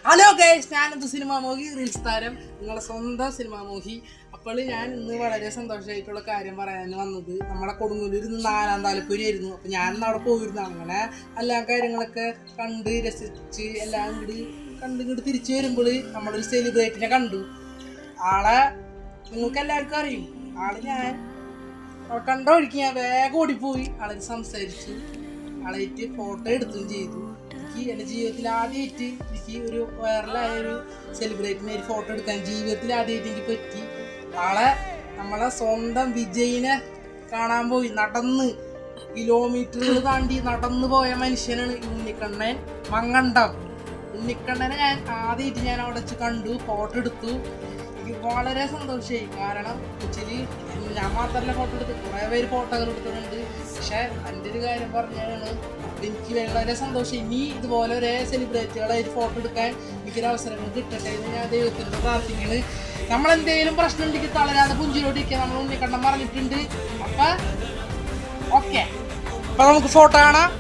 Hello guys, ഞാനെന്ത് cinema മോഹി reels താരം, നിങ്ങളെ സ്വന്തം സിനിമാ മോഹി. അപ്പോൾ ഞാൻ ഇന്ന് വളരെ സന്തോഷമായിട്ടുള്ള കാര്യം പറയാൻ വന്നത്, നമ്മളെ കൊടുങ്ങല്ലൂരിൽ നിന്ന് 4-ാം താലപ്പൊലിയായിരുന്നു. അപ്പോൾ ഞാനിന്ന് അവിടെ പോയിരുന്നു. അങ്ങനെ എല്ലാ കാര്യങ്ങളൊക്കെ കണ്ട് രസിച്ച് എല്ലാം കണ്ട് തിരിച്ചു വരുമ്പോൾ നമ്മളൊരു സെലിബ്രിറ്റിനെ കണ്ടു. ആളെ നിങ്ങൾക്ക് എല്ലാവർക്കും അറിയും. ആള് ഞാൻ കണ്ട വഴിക്ക് ഞാൻ വേഗം ഓടിപ്പോയി ആളെ സംസാരിച്ചു, ആളായിട്ട് ഫോട്ടോ എടുത്തും ചെയ്തു. എനിക്ക് എൻ്റെ ജീവിതത്തിൽ ആദ്യമായിട്ട് എനിക്ക് ഒരു വൈറലായ ഒരു സെലിബ്രിറ്റിനെ ഒരു ഫോട്ടോ എടുക്കാൻ ജീവിതത്തിൽ ആദ്യമായിട്ട് എനിക്ക് പറ്റി. ആളെ നമ്മളെ സ്വന്തം വിജയിനെ കാണാൻ പോയി. നടന്ന് കിലോമീറ്ററുകൾ താണ്ടി നടന്നു പോയ മനുഷ്യനാണ് ഉണ്ണിക്കണ്ണൻ മങ്ങണ്ടം. ഉണ്ണിക്കണ്ണനെ ഞാൻ അവിടെ വെച്ച് കണ്ടു, ഫോട്ടോ എടുത്തു. എനിക്ക് വളരെ സന്തോഷമായി. കാരണം ആക്ച്വലി ഞാൻ മാത്രമല്ല ഫോട്ടോ എടുത്തു, കുറേ പേര് ഫോട്ടോകൾ എടുക്കുന്നുണ്ട്. പക്ഷെ എൻ്റെ ഒരു കാര്യം പറഞ്ഞാണ് എനിക്ക് വളരെ സന്തോഷം. ഇനി ഇതുപോലെ ഒരേ സെലിബ്രിറ്റികളായിട്ട് ഫോട്ടോ എടുക്കാൻ എനിക്കൊരു അവസരങ്ങൾ കിട്ടട്ടെ എന്ന് ഞാൻ ദൈവത്തിൻ്റെ പ്രാർത്ഥിക്കുന്നത്. നമ്മളെന്തെങ്കിലും പ്രശ്നം ഉണ്ടെങ്കിൽ തളരാതെ പുഞ്ചിരോട്ടിരിക്കുക. നമ്മൾ ഉണ്ണിക്കണ്ണൻ പറഞ്ഞിട്ടുണ്ട്. അപ്പം ഓക്കെ, അപ്പം നമുക്ക് ഫോട്ടോ കാണാം.